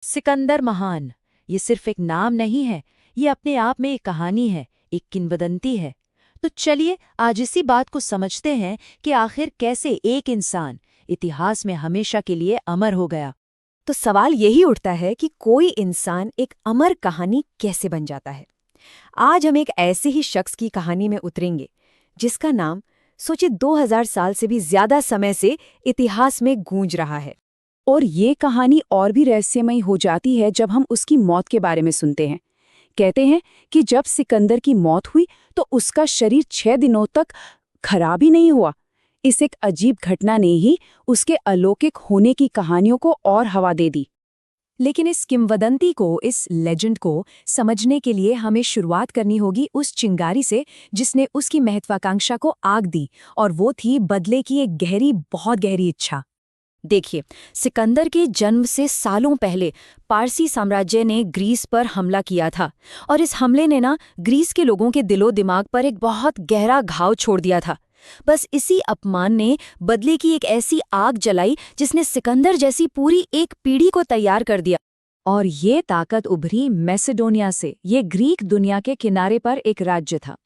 सिकंदर महान, ये सिर्फ एक नाम नहीं है, ये अपने आप में एक कहानी है, एक किंवदंती है। तो चलिए आज इसी बात को समझते हैं कि आखिर कैसे एक इंसान इतिहास में हमेशा के लिए अमर हो गया। तो सवाल यही उठता है कि कोई इंसान एक अमर कहानी कैसे बन जाता है। आज हम एक ऐसे ही शख्स की कहानी में उतरेंगे जिसका नाम सोचिए 2000 साल से भी ज्यादा समय से इतिहास में गूंज रहा है। और ये कहानी और भी रहस्यमयी हो जाती है जब हम उसकी मौत के बारे में सुनते हैं। कहते हैं कि जब सिकंदर की मौत हुई तो उसका शरीर 6 दिनों तक खराब ही नहीं हुआ। इस एक अजीब घटना ने ही उसके अलौकिक होने की कहानियों को और हवा दे दी। लेकिन इस किंवदंती को, इस लेजेंड को समझने के लिए हमें शुरुआत करनी होगी उस चिंगारी से जिसने उसकी महत्वाकांक्षा को आग दी, और वो थी बदले की एक गहरी, बहुत गहरी इच्छा। देखिए, सिकंदर के जन्म से सालों पहले पारसी साम्राज्य ने ग्रीस पर हमला किया था, और इस हमले ने ग्रीस के लोगों के दिलो दिमाग पर एक बहुत गहरा घाव छोड़ दिया था। बस इसी अपमान ने बदले की एक ऐसी आग जलाई जिसने सिकंदर जैसी पूरी एक पीढ़ी को तैयार कर दिया। और ये ताकत उभरी मैसेडोनिया से। ये ग्रीक दुनिया के किनारे पर एक राज्य था।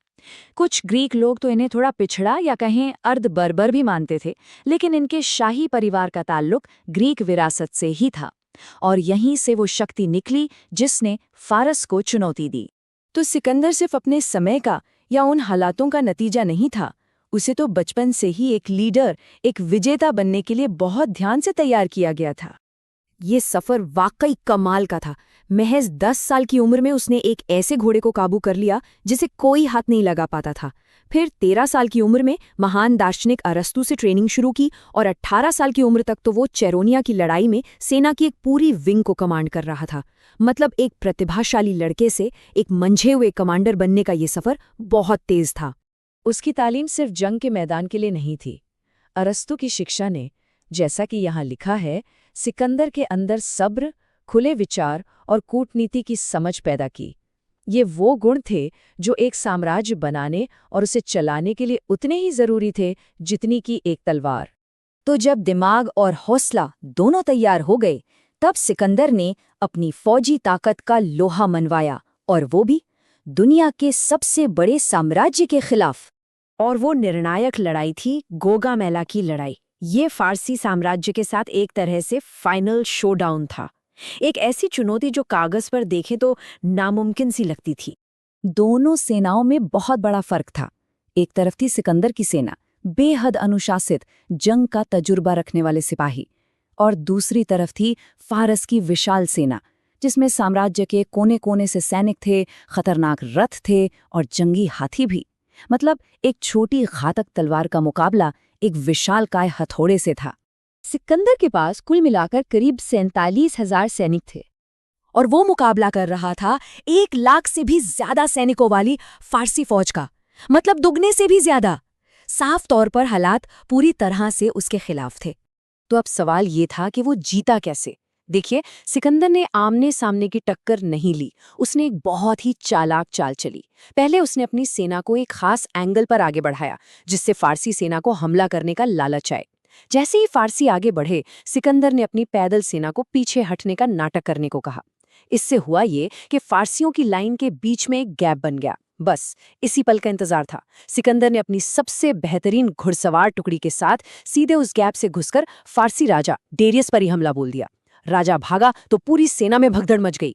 कुछ ग्रीक लोग तो इन्हें थोड़ा पिछड़ा या कहें अर्ध बर्बर भी मानते थे, लेकिन इनके शाही परिवार का ताल्लुक ग्रीक विरासत से ही था, और यहीं से वो शक्ति निकली जिसने फारस को चुनौती दी। तो सिकंदर सिर्फ अपने समय का या उन हालातों का नतीजा नहीं था, उसे तो बचपन से ही एक लीडर, एक विजेता बनने के लिए बहुत ध्यान से तैयार किया गया था। ये सफर वाकई कमाल का था। महज 10 साल की उम्र में उसने एक ऐसे घोड़े को काबू कर लिया जिसे कोई हाथ नहीं लगा पाता था। फिर 13 साल की उम्र में महान दार्शनिक अरस्तु से ट्रेनिंग शुरू की, और 18 साल की उम्र तक तो वो चेरोनिया की लड़ाई में सेना की एक पूरी विंग को कमांड कर रहा था। मतलब एक प्रतिभाशाली लड़के से एक मंझे हुए कमांडर बनने का ये सफर बहुत तेज था। उसकी तालीम सिर्फ जंग के मैदान के लिए नहीं थी। अरस्तु की शिक्षा ने, जैसा कि यहाँ लिखा है, सिकंदर के अंदर सब्र, खुले विचार और कूटनीति की समझ पैदा की। ये वो गुण थे जो एक साम्राज्य बनाने और उसे चलाने के लिए उतने ही जरूरी थे जितनी की एक तलवार। तो जब दिमाग और हौसला दोनों तैयार हो गए, तब सिकंदर ने अपनी फौजी ताकत का लोहा मनवाया, और वो भी दुनिया के सबसे बड़े साम्राज्य के खिलाफ। और वो निर्णायक लड़ाई थी गोगामेला की लड़ाई। ये फारसी साम्राज्य के साथ एक तरह से फाइनल शोडाउन था। एक ऐसी चुनौती जो कागज पर देखें तो नामुमकिन सी लगती थी। दोनों सेनाओं में बहुत बड़ा फर्क था। एक तरफ थी सिकंदर की सेना, बेहद अनुशासित, जंग का तजुर्बा रखने वाले सिपाही, और दूसरी तरफ थी फारस की विशाल सेना जिसमें साम्राज्य के कोने कोने से सैनिक थे, खतरनाक रथ थे और जंगी हाथी भी। मतलब एक छोटी घातक तलवार का मुकाबला एक विशालकाय हथौड़े से था। सिकंदर के पास कुल मिलाकर करीब 47,000 सैनिक थे, और वो मुकाबला कर रहा था 1 लाख से भी ज्यादा सैनिकों वाली फारसी फौज का। मतलब दुगने से भी ज्यादा। साफ तौर पर हालात पूरी तरह से उसके खिलाफ थे। तो अब सवाल ये था कि वो जीता कैसे। देखिए, सिकंदर ने आमने सामने की टक्कर नहीं ली, उसने एक बहुत ही चालाक चाल चली। पहले उसने अपनी सेना को एक खास एंगल पर आगे बढ़ाया जिससे फारसी सेना को हमला करने का लालच आए। जैसे ही फारसी आगे बढ़े, सिकंदर ने अपनी पैदल सेना को पीछे हटने का नाटक करने को कहा। इससे हुआ ये कि फारसियों की लाइन के बीच में एक गैप बन गया। बस इसी पल का इंतजार था। सिकंदर ने अपनी सबसे बेहतरीन घुड़सवार टुकड़ी के साथ सीधे उस गैप से घुसकर फारसी राजा डेरियस पर ही हमला बोल दिया। राजा भागा तो पूरी सेना में भगदड़ मच गई।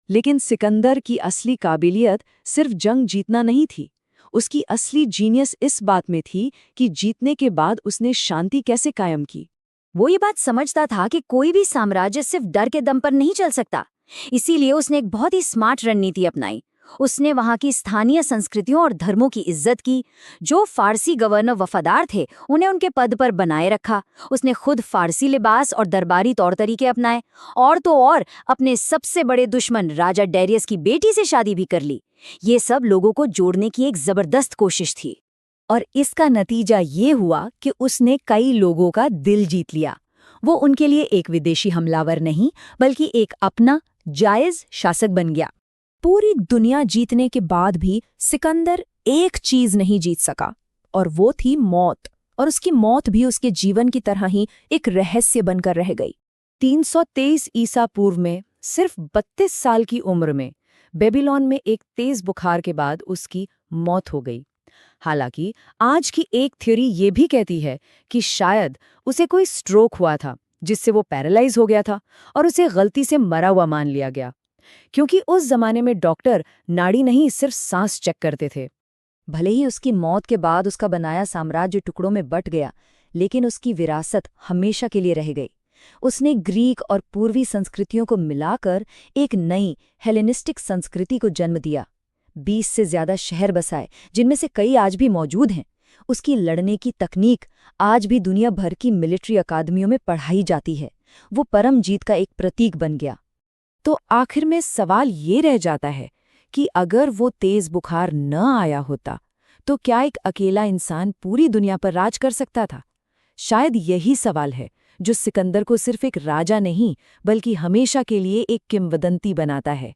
लेकिन सिकंदर की असली काबिलियत सिर्फ जंग जीतना नहीं थी। उसकी असली जीनियस इस बात में थी कि जीतने के बाद उसने शांति कैसे कायम की। वो ये बात समझता था कि कोई भी साम्राज्य सिर्फ डर के दम पर नहीं चल सकता। इसीलिए उसने एक बहुत ही स्मार्ट रणनीति अपनाई। उसने वहां की स्थानीय संस्कृतियों और धर्मों की इज्जत की। जो फारसी गवर्नर वफादार थे उन्हें उनके पद पर बनाए रखा। उसने खुद फारसी लिबास और दरबारी तौर तरीके अपनाए, और तो और अपने सबसे बड़े दुश्मन राजा डेरियस की बेटी से शादी भी कर ली। ये सब लोगों को जोड़ने की एक जबरदस्त कोशिश थी, और इसका नतीजा ये हुआ कि उसने कई लोगों का दिल जीत लिया। वो उनके लिए एक विदेशी हमलावर नहीं, बल्कि एक अपना जायज शासक बन गया। पूरी दुनिया जीतने के बाद भी सिकंदर एक चीज नहीं जीत सका, और वो थी मौत। और उसकी मौत भी उसके जीवन की तरह ही एक रहस्य बनकर रह गई। 323 ईसा पूर्व में सिर्फ 32 साल की उम्र में बेबीलोन में एक तेज बुखार के बाद उसकी मौत हो गई। हालांकि आज की एक थ्योरी ये भी कहती है कि शायद उसे कोई स्ट्रोक हुआ था जिससे वो पैरालाइज हो गया था और उसे गलती से मरा हुआ मान लिया गया, क्योंकि उस जमाने में डॉक्टर नाड़ी नहीं सिर्फ सांस चेक करते थे। भले ही उसकी मौत के बाद उसका बनाया साम्राज्य टुकड़ों में बंट गया, लेकिन उसकी विरासत हमेशा के लिए रह गई। उसने ग्रीक और पूर्वी संस्कृतियों को मिलाकर एक नई हेलेनिस्टिक संस्कृति को जन्म दिया। 20 से ज्यादा शहर बसाए, जिनमें से कई आज भी मौजूद हैं। उसकी लड़ने की तकनीक आज भी दुनिया भर की मिलिट्री अकादमियों में पढ़ाई जाती है। वो परम जीत का एक प्रतीक बन गया। तो आखिर में सवाल ये रह जाता है कि अगर वो तेज बुखार न आया होता तो क्या एक अकेला इंसान पूरी दुनिया पर राज कर सकता था? शायद यही सवाल है जो सिकंदर को सिर्फ एक राजा नहीं बल्कि हमेशा के लिए एक किंवदंती बनाता है।